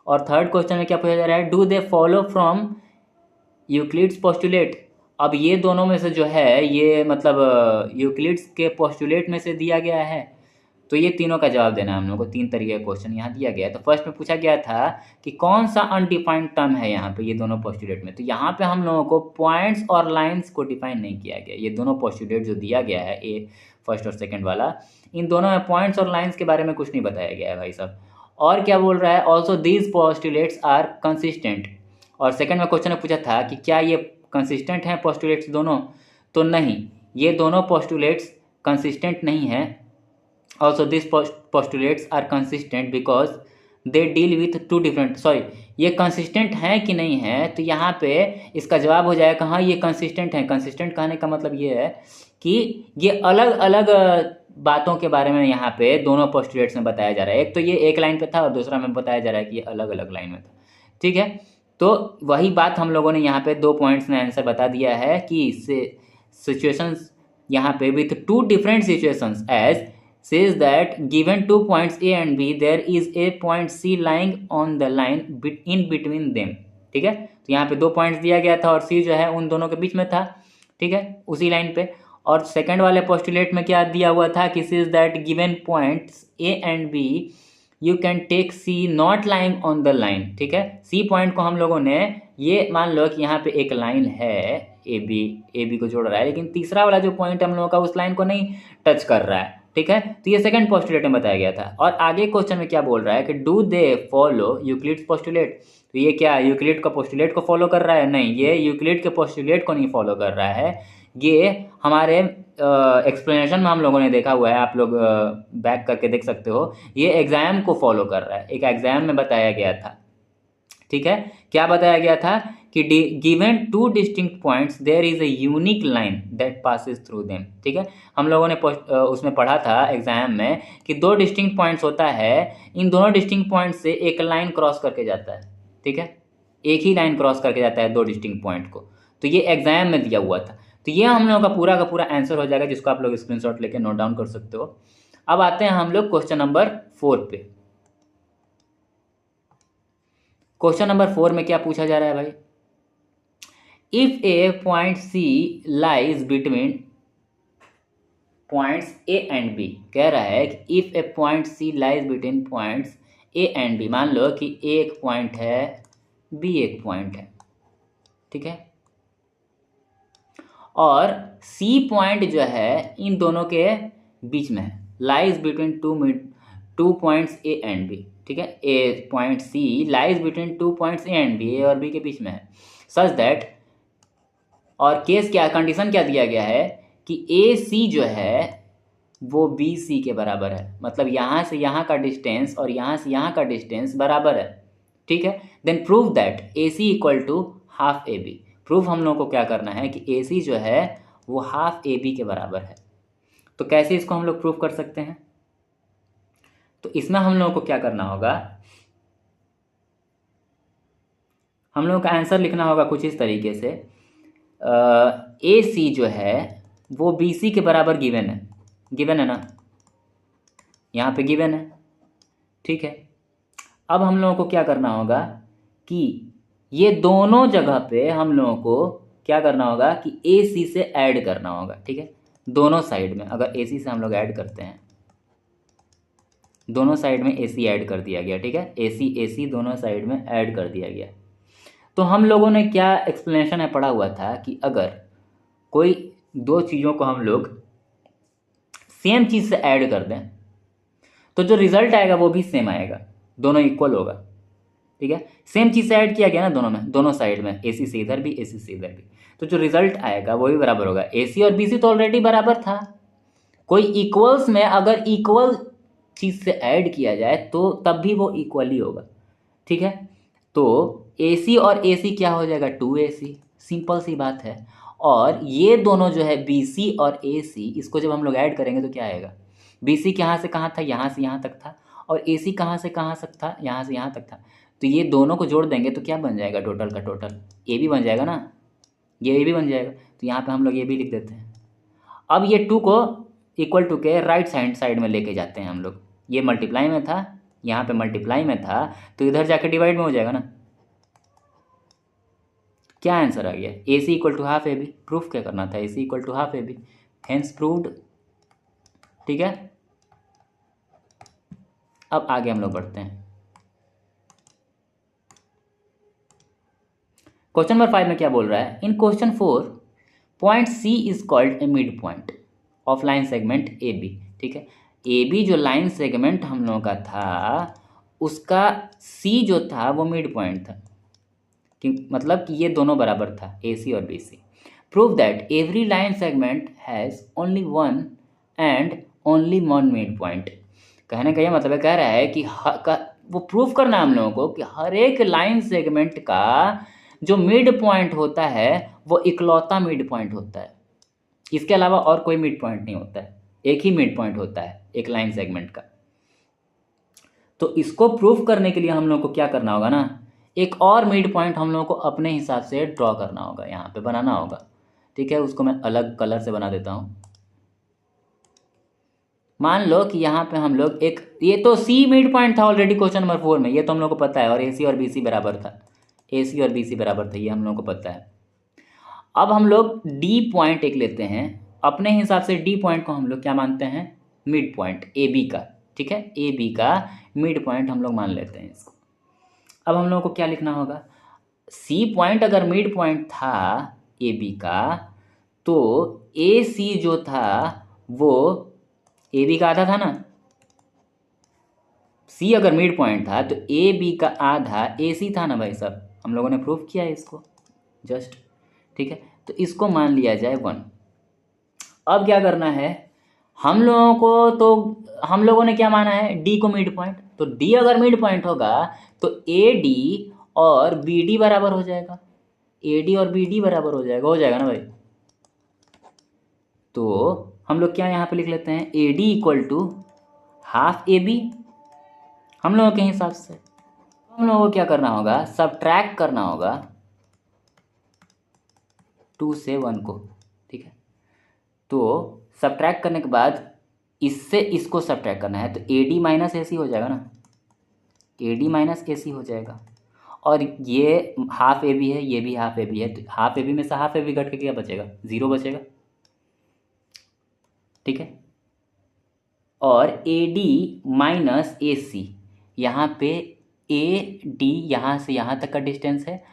और थर्ड क्वेश्चन में क्या पूछा जा रहा है? Do they follow from Euclid's postulate. अब ये दोनों में से जो है ये मतलब यूक्लिड्स के पोस्टुलेट में से दिया गया है। तो ये तीनों का जवाब देना है हम लोग को। 3 तरीके का क्वेश्चन यहाँ दिया गया है। तो फर्स्ट में पूछा गया था कि कौन सा अनडिफाइंड टर्म है यहाँ पे ये दोनों पोस्टुलेट में। तो यहाँ पे हम लोगों को पॉइंट्स और लाइंस को डिफाइन नहीं किया गया। ये दोनों पोस्टुलेट जो दिया गया है ए फर्स्ट और सेकेंड वाला, इन दोनों में पॉइंट्स और लाइन्स के बारे में कुछ नहीं बताया गया है भाई साहब। और क्या बोल रहा है? Also these postulates are consistent. और सेकंड में क्वेश्चन में पूछा था कि क्या ये कंसिस्टेंट हैं पोस्टुलेट्स दोनों? तो नहीं, ये दोनों पोस्टुलेट्स कंसिस्टेंट नहीं है। Also this postulates are consistent because they deal with two different, sorry, ये कंसिस्टेंट हैं कि नहीं है? तो यहाँ पे इसका जवाब हो जाएगा हाँ ये कंसिस्टेंट हैं। कंसिस्टेंट कहने का मतलब ये है कि ये अलग अलग बातों के बारे में यहाँ पे दोनों पोस्टुलेट्स में बताया जा रहा है। एक तो ये एक लाइन पे था और दूसरा में बताया जा रहा है कि ये अलग अलग लाइन में था, ठीक है। तो वही बात हम लोगों ने यहाँ पे 2 पॉइंट्स में आंसर बता दिया है कि सिचुएशंस यहाँ पे with 2 different situations as says that given 2 points A and B there is a point C lying on the line in between them, ठीक है। तो यहाँ पे 2 पॉइंट्स दिया गया था और C जो है उन दोनों के बीच में था, ठीक है, उसी लाइन पे। और सेकंड वाले पोस्टुलेट में क्या दिया हुआ था कि says that given points A and B you can take C not lying on the line, ठीक है। C पॉइंट को हम लोगों ने, ये मान लो कि यहाँ पे एक लाइन है ए बी को जोड़ रहा है, लेकिन तीसरा वाला जो पॉइंट हम लोगों का उस लाइन को नहीं टच कर रहा है, ठीक है। तो ये सेकंड पोस्टुलेट में बताया गया था। और आगे क्वेश्चन में क्या बोल रहा है कि do they follow Euclid's postulate. तो ये क्या यूक्लिड का पोस्टुलेट को फॉलो कर रहा है? नहीं, ये यूक्लिड के पोस्टुलेट को नहीं फॉलो कर रहा है। ये हमारे एक्सप्लेनेशन में हम लोगों ने देखा हुआ है, आप लोग बैक करके देख सकते हो। ये एग्जाम को फॉलो कर रहा है, एक एग्जाम में बताया गया था, ठीक है। क्या बताया गया था कि given 2 distinct points there is a unique line that passes through them, ठीक है। हम लोगों ने उसमें पढ़ा था एग्जाम में कि 2 डिस्टिंक्ट पॉइंट्स होता है, इन दोनों डिस्टिंक्ट पॉइंट से एक लाइन क्रॉस करके जाता है, ठीक है। एक ही लाइन क्रॉस करके जाता है 2 डिस्टिंक्ट पॉइंट को। तो ये एग्जाम में दिया हुआ था। तो ये हम लोगों का पूरा आंसर हो जाएगा, जिसको आप लोग स्क्रीनशॉट लेके नोट डाउन कर सकते हो। अब आते हैं हम लोग क्वेश्चन नंबर 4 पे। क्वेश्चन नंबर 4 में क्या पूछा जा रहा है भाई? If a point C lies between points A and B, कह रहा है कि if a point C lies between points A and B. मान लो कि ए एक पॉइंट है, बी एक पॉइंट है, ठीक है। और सी पॉइंट जो है इन दोनों के बीच में है, lies between two points A and B, ठीक है। A point C lies between 2 points A and B, A और बी के बीच में है, सच दैट, और केस क्या, कंडीशन क्या दिया गया है कि ए सी जो है वो बी सी के बराबर है। मतलब यहाँ से यहाँ का डिस्टेंस और यहाँ से यहाँ का डिस्टेंस बराबर है, ठीक है। Then prove that A C equal to half A B. Proof हम लोगों को क्या करना है कि ए सी जो है वो हाफ ए बी के बराबर है। तो कैसे इसको हम लोग प्रूफ कर सकते हैं? तो इसमें हम लोगों को क्या करना होगा, हम लोगों का आंसर लिखना होगा कुछ इस तरीके से। ए सी जो है वो बी सी के बराबर गिवन है ना, यहाँ पे गिवन है, ठीक है। अब हम लोगों को क्या करना होगा कि ये दोनों जगह पे हम लोगों को क्या करना होगा कि ए सी से ऐड करना होगा, ठीक है। दोनों साइड में अगर ए सी से हम लोग ऐड करते हैं, दोनों साइड में ए सी ऐड कर दिया गया, ठीक है। ए सी दोनों साइड में ऐड कर दिया गया। तो हम लोगों ने क्या एक्सप्लेनेशन में पढ़ा हुआ था कि अगर कोई दो चीज़ों को हम लोग सेम चीज़ से ऐड कर दें तो जो रिजल्ट आएगा वो भी सेम आएगा, दोनों इक्वल होगा, ठीक है। सेम चीज़ से ऐड किया गया ना दोनों में, दोनों साइड में, ए सी से इधर भी, ए सी से इधर भी, तो जो रिजल्ट आएगा वो भी बराबर होगा। ए सी और बी सी तो ऑलरेडी बराबर था, कोई इक्वल्स में अगर इक्वल चीज़ से ऐड किया जाए तो तब भी वो इक्वल ही होगा, ठीक है। तो ए सी और ए सी क्या हो जाएगा, 2AC, सिंपल सी बात है। और ये दोनों जो है बी सी और ए सी, इसको जब हम लोग ऐड करेंगे तो क्या आएगा, बी सी कहाँ से कहाँ था, यहाँ से यहाँ तक था, और ए सी कहाँ से कहाँ तक था, यहाँ से यहाँ तक था। तो ये दोनों को जोड़ देंगे तो क्या बन जाएगा, टोटल का टोटल ए भी बन जाएगा ना, ये ए भी बन जाएगा। तो यहाँ पे हम लोग ये भी लिख देते हैं। अब ये 2 को इक्वल टू के राइट साइड में लेके जाते हैं हम लोग। ये मल्टीप्लाई में था, यहाँ पे मल्टीप्लाई में था, तो इधर जाके डिवाइड में हो जाएगा ना। क्या आंसर आ गया, A C equal to half A B. Proof क्या करना था, A C equal to half A B, hence proved, ठीक है। अब आगे हम लोग बढ़ते हैं। क्वेश्चन नंबर 5 में क्या बोल रहा है, in question 4 point C is called a mid point of line segment A B, ठीक है। ए बी जो लाइन सेगमेंट हम लोगों का था उसका सी जो था वो मिड पॉइंट था, कि मतलब कि ये दोनों बराबर था, ए सी और B C. Prove that every line segment has only one and only one mid point. कहने का ये मतलब है, कह रहा है कि वो प्रूफ करना है हम लोगों को कि हर एक लाइन सेगमेंट का जो मिड पॉइंट होता है वो इकलौता मिड पॉइंट होता है, इसके अलावा और कोई मिड पॉइंट नहीं होता है, एक ही मिड पॉइंट होता है एक लाइन सेगमेंट का। तो इसको प्रूफ करने के लिए हम लोग को क्या करना होगा ना, एक और मिड पॉइंट हम लोगों को अपने हिसाब से ड्रॉ करना होगा, यहाँ पे बनाना होगा, ठीक है। उसको मैं अलग कलर से बना देता हूँ। मान लो कि यहाँ पे हम लोग एक, ये तो सी मिड पॉइंट था ऑलरेडी क्वेश्चन नंबर 4 में, ये तो हम लोग को पता है, और ए सी और बी सी बराबर था, ए सी और बी सी बराबर था, ये हम लोग को पता है। अब हम लोग डी पॉइंट एक लेते हैं, अपने हिसाब से डी पॉइंट को हम लोग क्या मानते हैं, मिड पॉइंट ए बी का, ठीक है। ए बी का मिड पॉइंट हम लोग मान लेते हैं इसको। अब हम लोगों को क्या लिखना होगा, सी पॉइंट अगर मिड पॉइंट था ए बी का, तो ए सी जो था वो ए बी का आधा था ना, सी अगर मिड पॉइंट था तो ए बी का आधा ए सी था ना भाई साहब, हम लोगों ने प्रूफ किया है इसको जस्ट, ठीक है। तो इसको मान लिया जाए 1। अब क्या करना है हम लोगों को, तो हम लोगों ने क्या माना है, डी को मिड पॉइंट, तो डी अगर मिड पॉइंट होगा तो ए डी और बी डी बराबर हो जाएगा, ए डी और बी डी बराबर हो जाएगा ना भाई। तो हम लोग क्या यहाँ पे लिख लेते हैं, A D equal to half A B, हम लोगों के हिसाब से। हम लोगों को क्या करना होगा, सब्ट्रैक्ट करना होगा 2 से 1 को, ठीक है। तो सब्ट्रैक्ट करने के बाद इससे इसको सब्ट्रैक्ट करना है, तो ए डी माइनस ए सी हो जाएगा ना, ए डी माइनस ए सी हो जाएगा। और ये हाफ ए बी है, ये भी हाफ ए बी है, तो हाफ ए बी में से हाफ ए बी घट के क्या बचेगा, 0 बचेगा, ठीक है। और ए डी माइनस ए सी, यहाँ पे ए डी यहाँ से यहाँ तक का डिस्टेंस है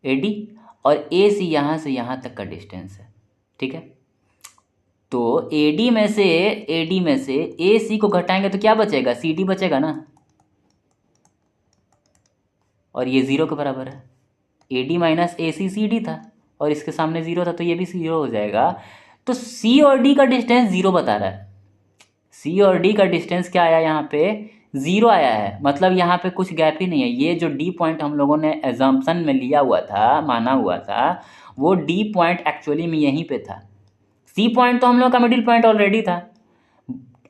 ए डी, और ए सी यहाँ से यहाँ तक का डिस्टेंस है, ठीक है। तो ए डी में से ए सी को घटाएंगे तो क्या बचेगा, सी डी बचेगा ना, और ये 0 के बराबर है। A D minus A C D था और इसके सामने 0 था, तो ये भी 0 हो जाएगा। तो सी और डी का डिस्टेंस 0 बता रहा है, सी और डी का डिस्टेंस क्या आया, यहाँ पे 0 आया है, मतलब यहाँ पे कुछ गैप ही नहीं है। ये जो डी पॉइंट हम लोगों ने एजम्पशन में लिया हुआ था, माना हुआ था, वो डी पॉइंट एक्चुअली में यहीं पे था। सी पॉइंट तो हम लोग का मिडिल पॉइंट ऑलरेडी था,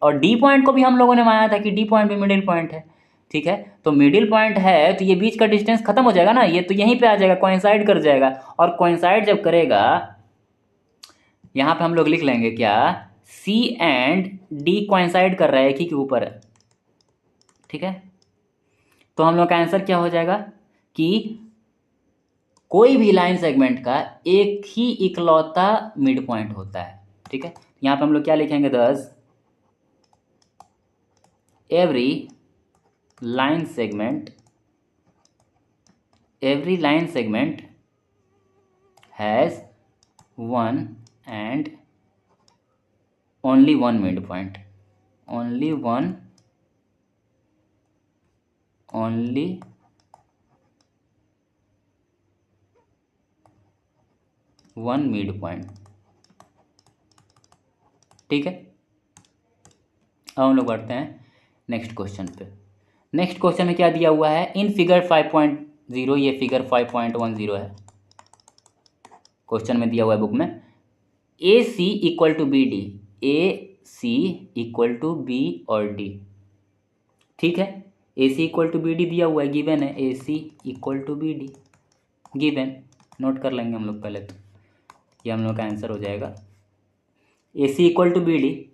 और डी पॉइंट को भी हम लोगों ने माना था कि डी पॉइंट भी मिडिल पॉइंट है। ठीक है, तो मिडिल पॉइंट है तो ये बीच का डिस्टेंस खत्म हो जाएगा ना, ये तो यहीं पे आ जाएगा, कोइंसाइड कर जाएगा। और कोइंसाइड जब करेगा, यहाँ पे हम लोग लिख लेंगे क्या, C एंड D कोइंसाइड कर रहा है एक ही के ऊपर है, ठीक है। तो हम लोग का आंसर क्या हो जाएगा कि कोई भी लाइन सेगमेंट का एक ही इकलौता मिड पॉइंट होता है, ठीक है। यहाँ पे हम लोग क्या लिखेंगे, दस every line segment has one and only one midpoint, only one midpoint, ठीक है। अब हम लोग बढ़ते हैं नेक्स्ट क्वेश्चन पे। नेक्स्ट क्वेश्चन में क्या दिया हुआ है, इन फिगर 5.0, ये फिगर 5.10 है, क्वेश्चन में दिया हुआ है बुक में, A C equal to B D, A C equal to B और डी, ठीक है। A C equal to B D दिया हुआ है, गिवन है, A C equal to B D given, note कर लेंगे हम लोग पहले, तो ये हम लोग का आंसर हो जाएगा, ए C equal to B D.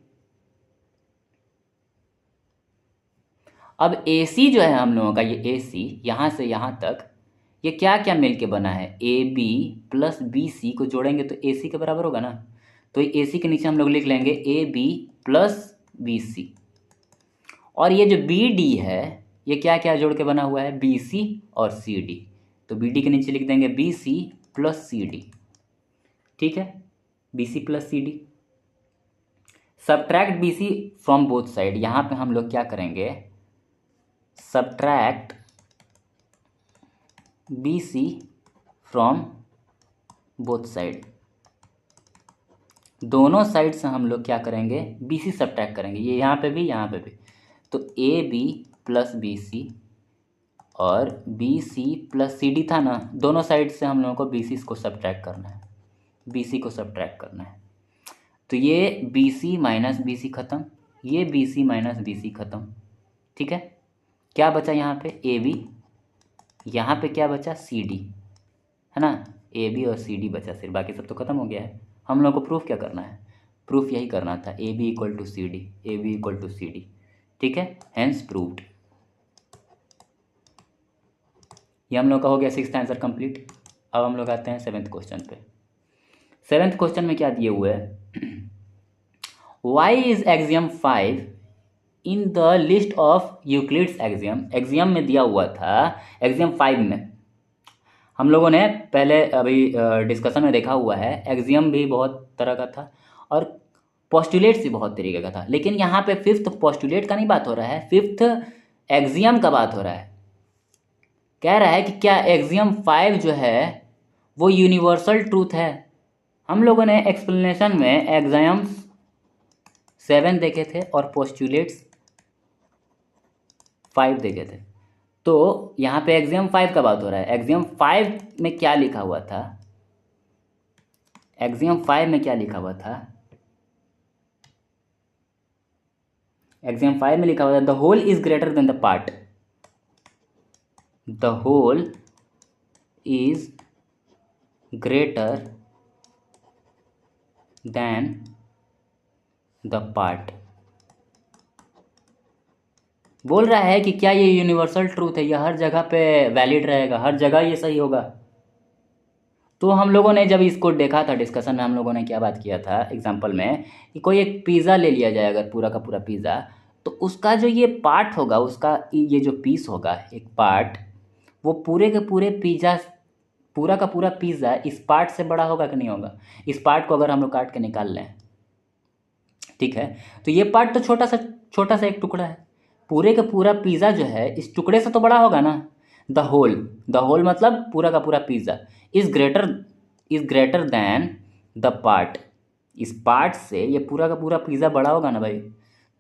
अब ए सी जो है हम लोगों का, ये ए सी यहाँ से यहाँ तक, ये क्या क्या मिल के बना है, A B plus B C को जोड़ेंगे तो ए सी के बराबर होगा ना। तो ए सी के नीचे हम लोग लिख लेंगे A B plus B C, और ये जो बी डी है ये क्या क्या जोड़ के बना हुआ है, बी सी और सी डी, तो बी डी के नीचे लिख देंगे B C plus C D, ठीक है, B C plus C D. Subtract B C from both side, यहाँ पे हम लोग क्या करेंगे, subtract B C from both side, दोनों साइड से हम लोग क्या करेंगे, बी सी सब्ट्रैक्ट करेंगे, ये यहाँ पे भी यहाँ पे भी, तो A B plus B C और B C plus C D था ना, दोनों साइड से हम लोगों को बी सी को सब्ट्रैक्ट करना है, बी सी को सब्ट्रैक्ट करना है। तो ये B C minus B C खत्म, ये B C minus B C खत्म, ठीक है। क्या बचा यहाँ पे, ए बी, यहाँ पे क्या बचा, सी डी, है ना, ए बी और सी डी बचा सिर्फ, बाकी सब तो खत्म हो गया है। हम लोग को प्रूफ क्या करना है, प्रूफ यही करना था, A B equal to C D, A B equal to C D, ठीक है, हेंस प्रूव्ड। ये हम लोग का हो गया सिक्स्थ आंसर कंप्लीट। अब हम लोग आते हैं सेवेंथ क्वेश्चन पे। सेवेंथ क्वेश्चन में क्या दिए हुए है, why is axiom 5 in the list of Euclid's axiom, axiom में दिया हुआ था, एक्सियम 5 में हम लोगों ने पहले अभी डिस्कशन में देखा हुआ है, एक्सियम भी बहुत तरह का था और पोस्टुलेट्स भी बहुत तरीके का था, लेकिन यहाँ पे फिफ्थ पोस्टुलेट का नहीं बात हो रहा है, फिफ्थ एक्सियम का बात हो रहा है। कह रहा है कि क्या एक्सियम 5 जो है वो यूनिवर्सल ट्रूथ है। हम लोगों ने एक्सप्लेनेशन में एक्सियम्स 7 देखे थे और पोस्टुलेट्स 5 देखे थे, तो यहाँ पे एक्सियम 5 का बात हो रहा है। एक्सियम 5 में क्या लिखा हुआ था, एक्सियम 5 में क्या लिखा हुआ था, एक्सियम 5 में लिखा हुआ था the whole is greater than the part, the whole is greater than the part. बोल रहा है कि क्या ये यूनिवर्सल ट्रूथ है, यह हर जगह पे वैलिड रहेगा, हर जगह ये सही होगा। तो हम लोगों ने जब इसको देखा था डिस्कशन में, हम लोगों ने क्या बात किया था एग्जांपल में, कि कोई एक पिज़्ज़ा ले लिया जाए अगर, पूरा का पूरा पिज़्ज़ा, तो उसका जो ये पार्ट होगा, उसका ये जो पीस होगा एक पार्ट, वो पूरे के पूरे पिज़्ज़ा, पूरा का पूरा पिज़्ज़ा इस पार्ट से बड़ा होगा कि नहीं होगा। इस पार्ट को अगर हम लोग काट के निकाल लें, ठीक है, तो ये पार्ट तो छोटा सा एक टुकड़ा है, पूरे का पूरा पिज़्ज़ा जो है इस टुकड़े से तो बड़ा होगा ना। द होल मतलब पूरा का पूरा pizza is greater than the part, इस पार्ट से ये पूरा का पूरा पिज़्ज़ा बड़ा होगा ना भाई।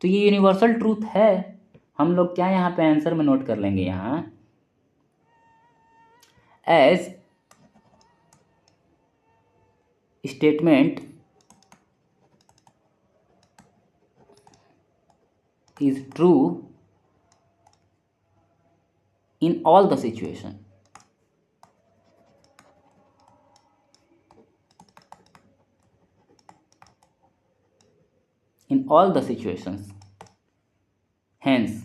तो ये यूनिवर्सल ट्रूथ है। हम लोग क्या यहाँ पे आंसर में नोट कर लेंगे, यहाँ as statement is true in all the situation. In all the situations. Hence,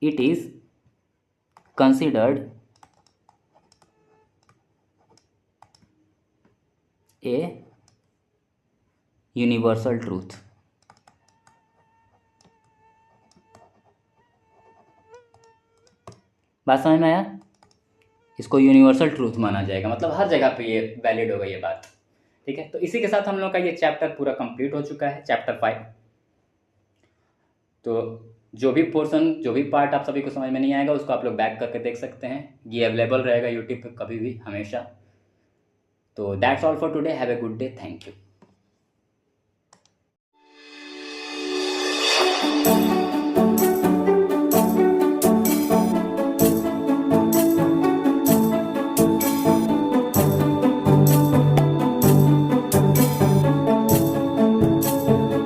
it is considered a universal truth. बात समझ में आया? इसको यूनिवर्सल ट्रूथ माना जाएगा, मतलब हर जगह पे ये वैलिड होगा ये बात। ठीक है, तो इसी के साथ हम लोग का ये चैप्टर पूरा कंप्लीट हो चुका है, चैप्टर 5। तो जो भी पोर्शन, जो भी पार्ट आप सभी को समझ में नहीं आएगा उसको आप लोग बैक करके देख सकते हैं, ये अवेलेबल रहेगा यूट्यूब पे कभी भी, हमेशा। तो that's all for today, have a good day, thank you.